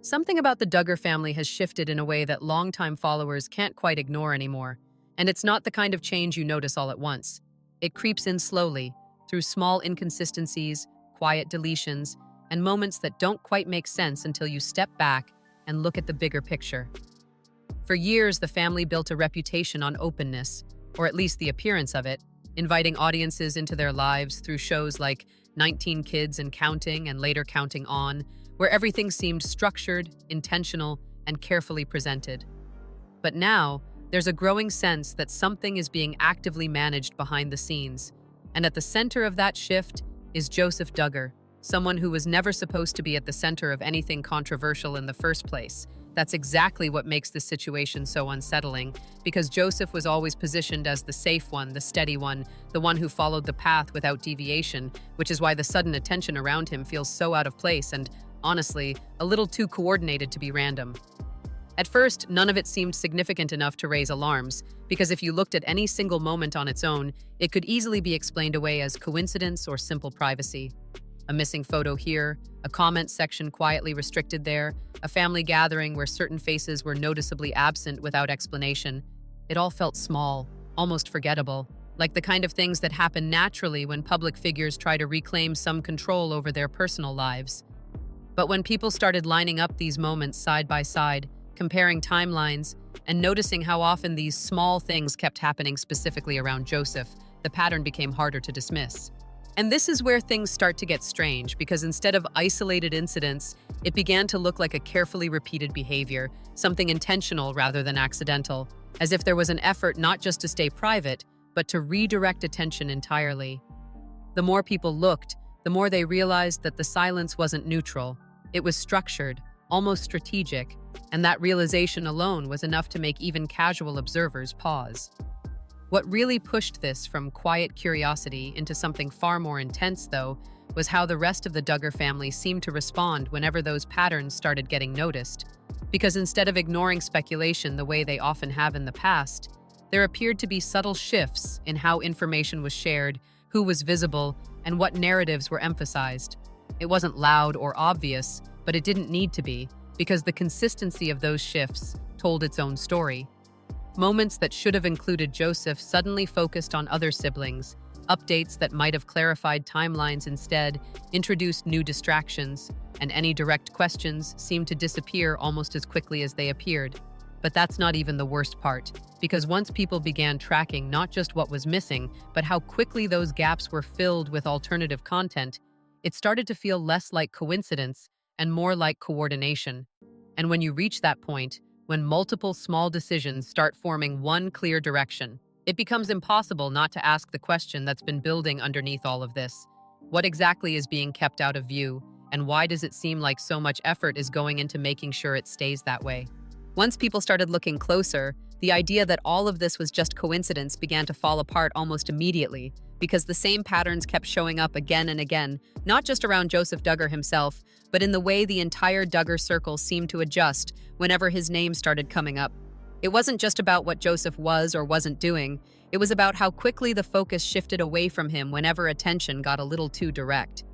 Something about the Duggar family has shifted in a way that longtime followers can't quite ignore anymore. And it's not the kind of change you notice all at once. It creeps in slowly, through small inconsistencies, quiet deletions, and moments that don't quite make sense until you step back and look at the bigger picture. For years, the family built a reputation on openness, or at least the appearance of it, inviting audiences into their lives through shows like 19 Kids and Counting and later Counting On, where everything seemed structured, intentional, and carefully presented. But now, there's a growing sense that something is being actively managed behind the scenes, and at the center of that shift is Joseph Duggar, someone who was never supposed to be at the center of anything controversial in the first place. That's exactly what makes this situation so unsettling, because Joseph was always positioned as the safe one, the steady one, the one who followed the path without deviation, which is why the sudden attention around him feels so out of place and, honestly, a little too coordinated to be random. At first, none of it seemed significant enough to raise alarms, because if you looked at any single moment on its own, it could easily be explained away as coincidence or simple privacy. A missing photo here, a comment section quietly restricted there, a family gathering where certain faces were noticeably absent without explanation. It all felt small, almost forgettable, like the kind of things that happen naturally when public figures try to reclaim some control over their personal lives. But when people started lining up these moments side by side, comparing timelines, and noticing how often these small things kept happening specifically around Joseph, the pattern became harder to dismiss. And this is where things start to get strange, because instead of isolated incidents, it began to look like a carefully repeated behavior, something intentional rather than accidental, as if there was an effort not just to stay private, but to redirect attention entirely. The more people looked, the more they realized that the silence wasn't neutral. It was structured, almost strategic, and that realization alone was enough to make even casual observers pause. What really pushed this from quiet curiosity into something far more intense, though, was how the rest of the Duggar family seemed to respond whenever those patterns started getting noticed. Because instead of ignoring speculation the way they often have in the past, there appeared to be subtle shifts in how information was shared, who was visible, and what narratives were emphasized. It wasn't loud or obvious, but it didn't need to be, because the consistency of those shifts told its own story. Moments that should have included Joseph suddenly focused on other siblings. Updates that might have clarified timelines instead introduced new distractions, and any direct questions seemed to disappear almost as quickly as they appeared. But that's not even the worst part, because once people began tracking not just what was missing, but how quickly those gaps were filled with alternative content, it started to feel less like coincidence and more like coordination. And when you reach that point, when multiple small decisions start forming one clear direction, it becomes impossible not to ask the question that's been building underneath all of this. What exactly is being kept out of view, and why does it seem like so much effort is going into making sure it stays that way? Once people started looking closer, the idea that all of this was just coincidence began to fall apart almost immediately, because the same patterns kept showing up again and again, not just around Joseph Duggar himself, but in the way the entire Duggar circle seemed to adjust whenever his name started coming up. It wasn't just about what Joseph was or wasn't doing, it was about how quickly the focus shifted away from him whenever attention got a little too direct.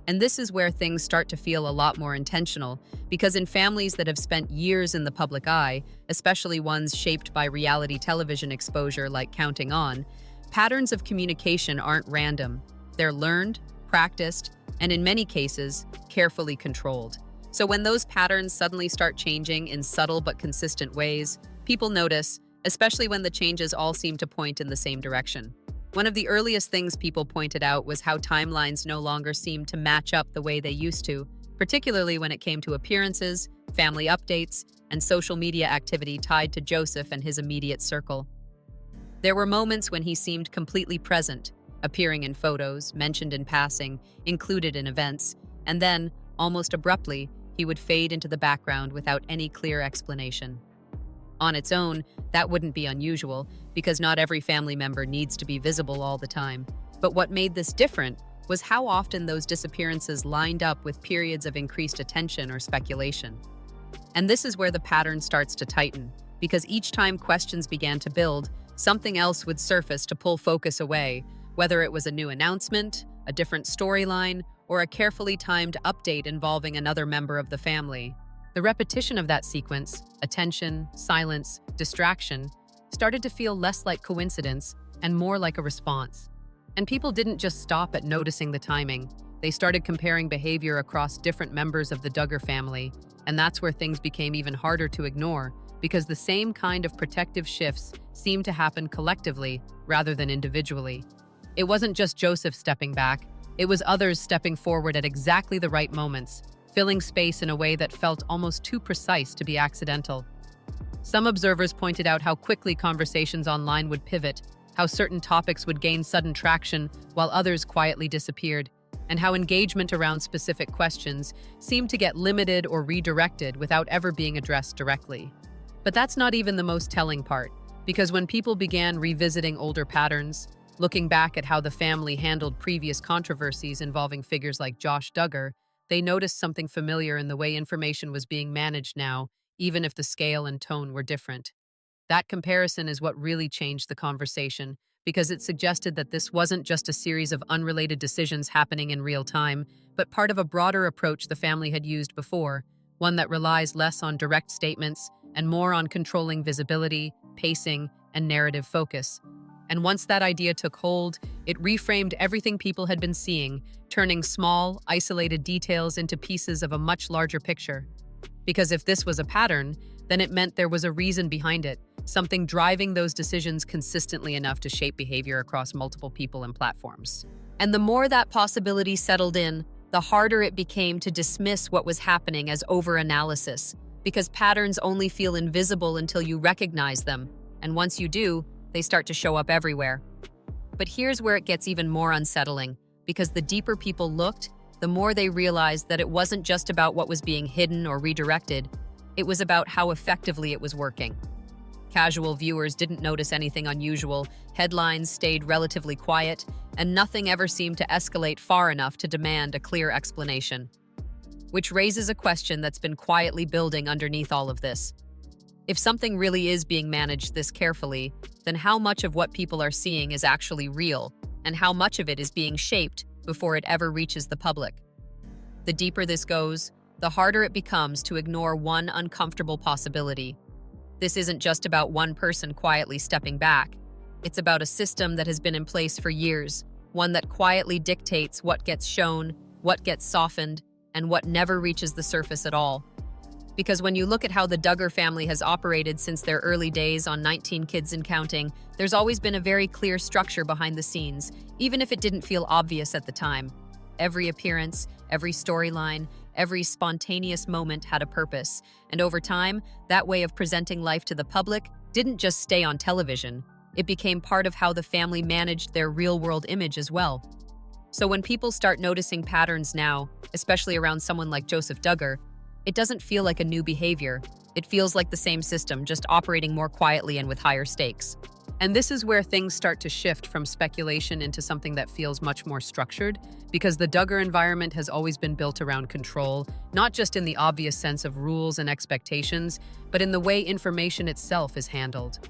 And this is where things start to feel a lot more intentional, because in families that have spent years in the public eye, especially ones shaped by reality television exposure like Counting On, patterns of communication aren't random. They're learned, practiced, and in many cases, carefully controlled. So when those patterns suddenly start changing in subtle but consistent ways, people notice, especially when the changes all seem to point in the same direction. One of the earliest things people pointed out was how timelines no longer seemed to match up the way they used to, particularly when it came to appearances, family updates, and social media activity tied to Joseph and his immediate circle. There were moments when he seemed completely present, appearing in photos, mentioned in passing, included in events, and then, almost abruptly, he would fade into the background without any clear explanation. On its own, that wouldn't be unusual, because not every family member needs to be visible all the time. But what made this different was how often those disappearances lined up with periods of increased attention or speculation. And this is where the pattern starts to tighten, because each time questions began to build, something else would surface to pull focus away, whether it was a new announcement, a different storyline, or a carefully timed update involving another member of the family. The repetition of that sequence, attention, silence, distraction, started to feel less like coincidence and more like a response. And people didn't just stop at noticing the timing. They started comparing behavior across different members of the Duggar family, and that's where things became even harder to ignore, because the same kind of protective shifts seemed to happen collectively rather than individually. It wasn't just Joseph stepping back, it was others stepping forward at exactly the right moments, filling space in a way that felt almost too precise to be accidental. Some observers pointed out how quickly conversations online would pivot, how certain topics would gain sudden traction while others quietly disappeared, and how engagement around specific questions seemed to get limited or redirected without ever being addressed directly. But that's not even the most telling part, because when people began revisiting older patterns, looking back at how the family handled previous controversies involving figures like Josh Duggar, they noticed something familiar in the way information was being managed now, even if the scale and tone were different. That comparison is what really changed the conversation, because it suggested that this wasn't just a series of unrelated decisions happening in real time, but part of a broader approach the family had used before, one that relies less on direct statements and more on controlling visibility, pacing, and narrative focus. And once that idea took hold, it reframed everything people had been seeing, turning small, isolated details into pieces of a much larger picture. Because if this was a pattern, then it meant there was a reason behind it, something driving those decisions consistently enough to shape behavior across multiple people and platforms. And the more that possibility settled in, the harder it became to dismiss what was happening as overanalysis, because patterns only feel invisible until you recognize them, and once you do, they start to show up everywhere. But here's where it gets even more unsettling, because the deeper people looked, the more they realized that it wasn't just about what was being hidden or redirected, it was about how effectively it was working. Casual viewers didn't notice anything unusual, headlines stayed relatively quiet, and nothing ever seemed to escalate far enough to demand a clear explanation. Which raises a question that's been quietly building underneath all of this. If something really is being managed this carefully, then how much of what people are seeing is actually real, and how much of it is being shaped before it ever reaches the public? The deeper this goes, the harder it becomes to ignore one uncomfortable possibility. This isn't just about one person quietly stepping back. It's about a system that has been in place for years, one that quietly dictates what gets shown, what gets softened, and what never reaches the surface at all. Because when you look at how the Duggar family has operated since their early days on 19 Kids and Counting, there's always been a very clear structure behind the scenes, even if it didn't feel obvious at the time. Every appearance, every storyline, every spontaneous moment had a purpose, and over time, that way of presenting life to the public didn't just stay on television. It became part of how the family managed their real-world image as well. So when people start noticing patterns now, especially around someone like Joseph Duggar, it doesn't feel like a new behavior. It feels like the same system, just operating more quietly and with higher stakes. And this is where things start to shift from speculation into something that feels much more structured, because the Duggar environment has always been built around control, not just in the obvious sense of rules and expectations, but in the way information itself is handled.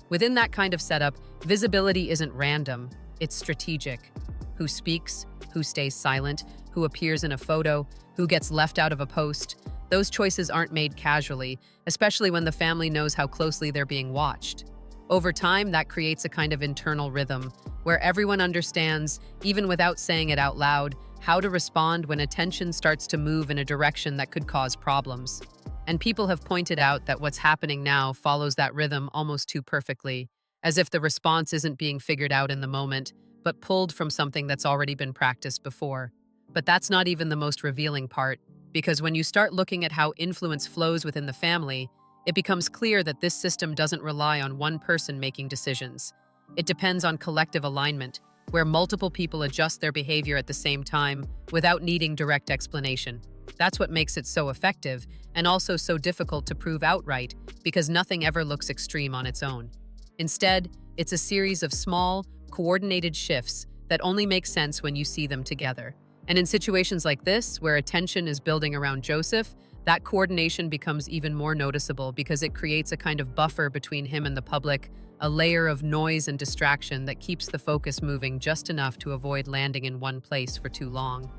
Within that kind of setup, visibility isn't random, it's strategic. Who speaks, who stays silent, who appears in a photo, who gets left out of a post. Those choices aren't made casually, especially when the family knows how closely they're being watched. Over time, that creates a kind of internal rhythm, where everyone understands, even without saying it out loud, how to respond when attention starts to move in a direction that could cause problems. And people have pointed out that what's happening now follows that rhythm almost too perfectly, as if the response isn't being figured out in the moment, but pulled from something that's already been practiced before. But that's not even the most revealing part, because when you start looking at how influence flows within the family, it becomes clear that this system doesn't rely on one person making decisions. It depends on collective alignment, where multiple people adjust their behavior at the same time without needing direct explanation. That's what makes it so effective, and also so difficult to prove outright, because nothing ever looks extreme on its own. Instead, it's a series of small, coordinated shifts that only make sense when you see them together. And in situations like this, where attention is building around Joseph, that coordination becomes even more noticeable because it creates a kind of buffer between him and the public, a layer of noise and distraction that keeps the focus moving just enough to avoid landing in one place for too long.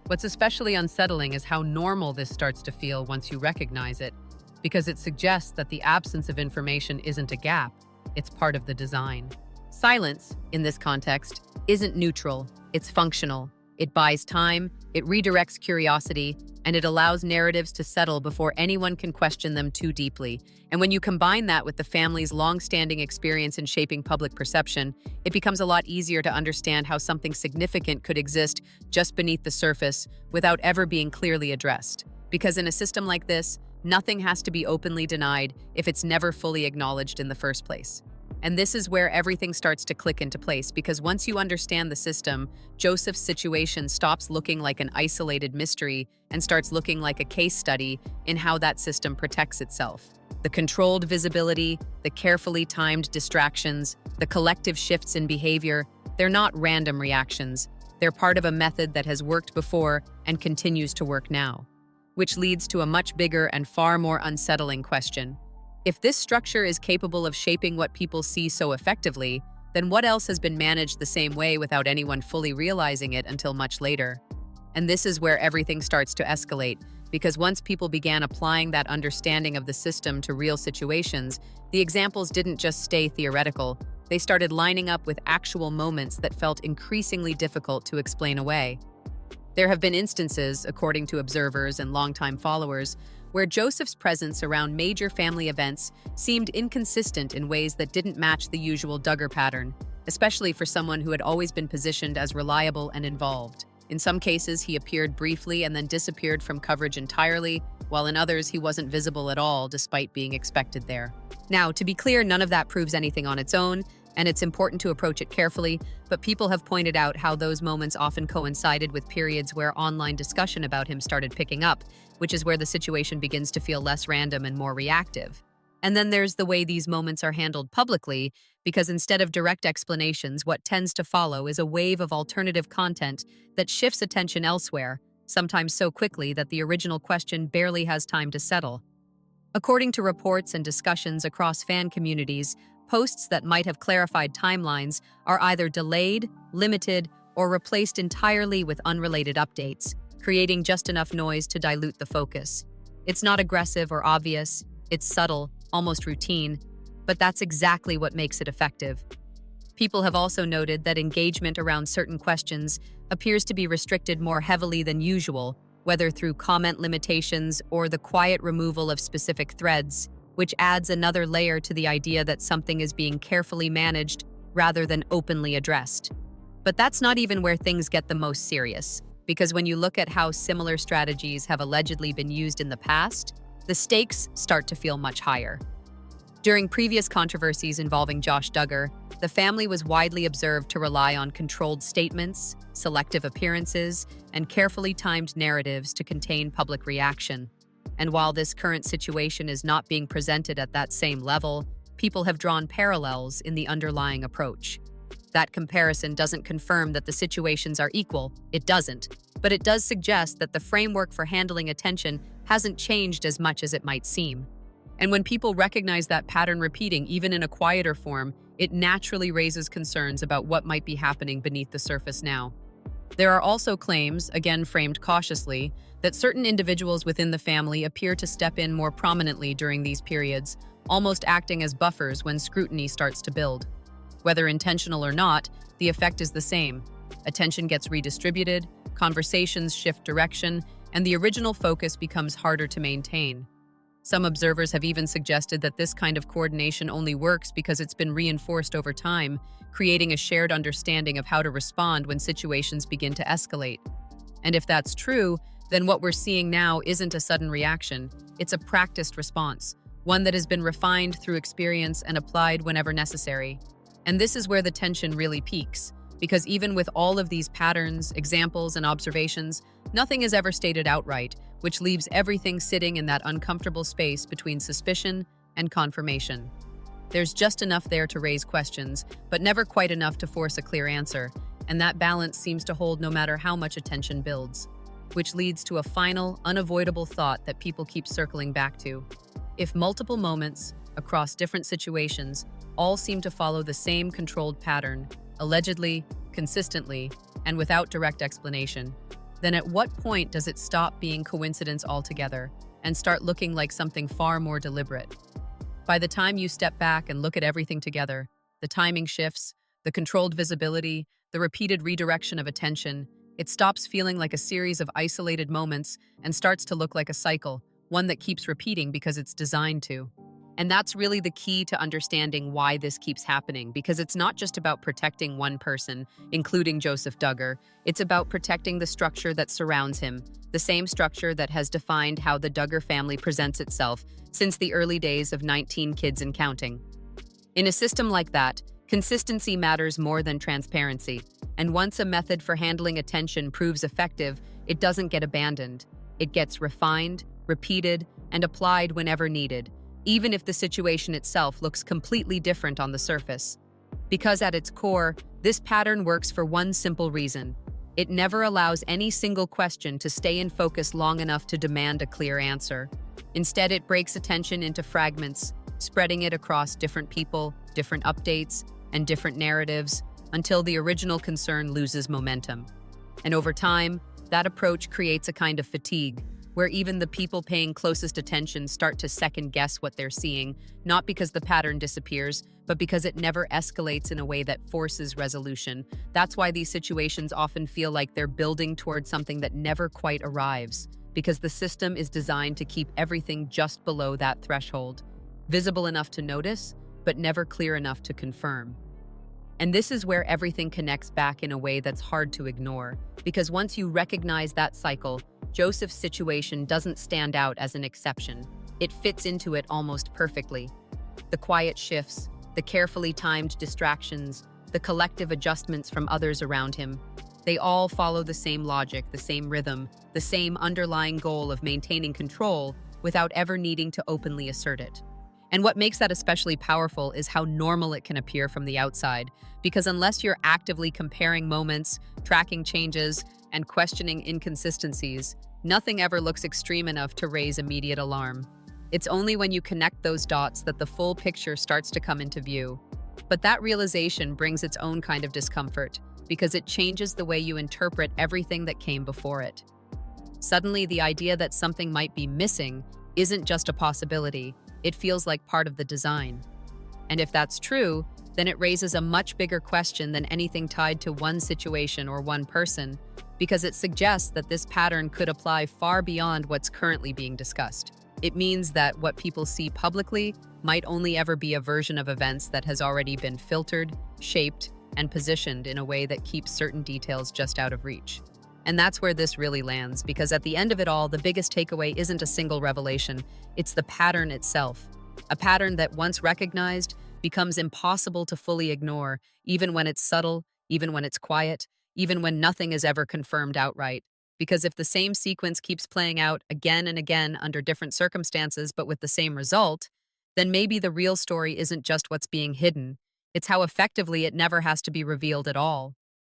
What's especially unsettling is how normal this starts to feel once you recognize it, because it suggests that the absence of information isn't a gap, it's part of the design. Silence, in this context, isn't neutral, it's functional. It buys time, it redirects curiosity, and it allows narratives to settle before anyone can question them too deeply. And when you combine that with the family's long-standing experience in shaping public perception, it becomes a lot easier to understand how something significant could exist just beneath the surface without ever being clearly addressed. Because in a system like this, nothing has to be openly denied if it's never fully acknowledged in the first place. And this is where everything starts to click into place, because once you understand the system, Joseph's situation stops looking like an isolated mystery and starts looking like a case study in how that system protects itself. The controlled visibility, the carefully timed distractions, the collective shifts in behavior, they're not random reactions. They're part of a method that has worked before and continues to work now. Which leads to a much bigger and far more unsettling question. If this structure is capable of shaping what people see so effectively, then what else has been managed the same way without anyone fully realizing it until much later? And this is where everything starts to escalate, because once people began applying that understanding of the system to real situations, the examples didn't just stay theoretical, they started lining up with actual moments that felt increasingly difficult to explain away. There have been instances, according to observers and longtime followers, where Joseph's presence around major family events seemed inconsistent in ways that didn't match the usual Duggar pattern, especially for someone who had always been positioned as reliable and involved. In some cases, he appeared briefly and then disappeared from coverage entirely, while in others, he wasn't visible at all despite being expected there. Now, to be clear, none of that proves anything on its own, and it's important to approach it carefully, but people have pointed out how those moments often coincided with periods where online discussion about him started picking up, which is where the situation begins to feel less random and more reactive. And then there's the way these moments are handled publicly, because instead of direct explanations, what tends to follow is a wave of alternative content that shifts attention elsewhere, sometimes so quickly that the original question barely has time to settle. According to reports and discussions across fan communities, posts that might have clarified timelines are either delayed, limited, or replaced entirely with unrelated updates, creating just enough noise to dilute the focus. It's not aggressive or obvious, it's subtle, almost routine, but that's exactly what makes it effective. People have also noted that engagement around certain questions appears to be restricted more heavily than usual, whether through comment limitations or the quiet removal of specific threads, which adds another layer to the idea that something is being carefully managed rather than openly addressed. But that's not even where things get the most serious, because when you look at how similar strategies have allegedly been used in the past, the stakes start to feel much higher. During previous controversies involving Josh Duggar, the family was widely observed to rely on controlled statements, selective appearances, and carefully timed narratives to contain public reaction. And while this current situation is not being presented at that same level, people have drawn parallels in the underlying approach. That comparison doesn't confirm that the situations are equal, it doesn't, but it does suggest that the framework for handling attention hasn't changed as much as it might seem. And when people recognize that pattern repeating, even in a quieter form, it naturally raises concerns about what might be happening beneath the surface now. There are also claims, again framed cautiously, that certain individuals within the family appear to step in more prominently during these periods, almost acting as buffers when scrutiny starts to build. Whether intentional or not, the effect is the same. Attention gets redistributed, conversations shift direction, and the original focus becomes harder to maintain. Some observers have even suggested that this kind of coordination only works because it's been reinforced over time, creating a shared understanding of how to respond when situations begin to escalate. And if that's true, then what we're seeing now isn't a sudden reaction, it's a practiced response, one that has been refined through experience and applied whenever necessary. And this is where the tension really peaks, because even with all of these patterns, examples, and observations, nothing is ever stated outright, which leaves everything sitting in that uncomfortable space between suspicion and confirmation. There's just enough there to raise questions, but never quite enough to force a clear answer, and that balance seems to hold no matter how much attention builds, which leads to a final, unavoidable thought that people keep circling back to. If multiple moments, across different situations, all seem to follow the same controlled pattern, allegedly, consistently, and without direct explanation, then at what point does it stop being coincidence altogether and start looking like something far more deliberate? By the time you step back and look at everything together, the timing shifts, the controlled visibility, the repeated redirection of attention, it stops feeling like a series of isolated moments and starts to look like a cycle, one that keeps repeating because it's designed to. And that's really the key to understanding why this keeps happening, because it's not just about protecting one person, including Joseph Duggar. It's about protecting the structure that surrounds him, the same structure that has defined how the Duggar family presents itself since the early days of 19 kids and counting. In a system like that, consistency matters more than transparency, and once a method for handling attention proves effective, it doesn't get abandoned. It gets refined, repeated, and applied whenever needed, even if the situation itself looks completely different on the surface. Because at its core, this pattern works for one simple reason. It never allows any single question to stay in focus long enough to demand a clear answer. Instead, it breaks attention into fragments, spreading it across different people, different updates, and different narratives until the original concern loses momentum. And over time, that approach creates a kind of fatigue, where even the people paying closest attention start to second-guess what they're seeing, not because the pattern disappears, but because it never escalates in a way that forces resolution. That's why these situations often feel like they're building towards something that never quite arrives, because the system is designed to keep everything just below that threshold, visible enough to notice, but never clear enough to confirm. And this is where everything connects back in a way that's hard to ignore, because once you recognize that cycle, Joseph's situation doesn't stand out as an exception. It fits into it almost perfectly. The quiet shifts, the carefully timed distractions, the collective adjustments from others around him, they all follow the same logic, the same rhythm, the same underlying goal of maintaining control without ever needing to openly assert it. And what makes that especially powerful is how normal it can appear from the outside, because unless you're actively comparing moments, tracking changes, and questioning inconsistencies, nothing ever looks extreme enough to raise immediate alarm. It's only when you connect those dots that the full picture starts to come into view. But that realization brings its own kind of discomfort, because it changes the way you interpret everything that came before it. Suddenly, the idea that something might be missing isn't just a possibility, it feels like part of the design. And if that's true, then it raises a much bigger question than anything tied to one situation or one person, because it suggests that this pattern could apply far beyond what's currently being discussed. It means that what people see publicly might only ever be a version of events that has already been filtered, shaped, and positioned in a way that keeps certain details just out of reach. And that's where this really lands, because at the end of it all, the biggest takeaway isn't a single revelation, it's the pattern itself. A pattern that, once recognized, becomes impossible to fully ignore, even when it's subtle, even when it's quiet, even when nothing is ever confirmed outright. Because if the same sequence keeps playing out again and again under different circumstances but with the same result, then maybe the real story isn't just what's being hidden, it's how effectively it never has to be revealed at all.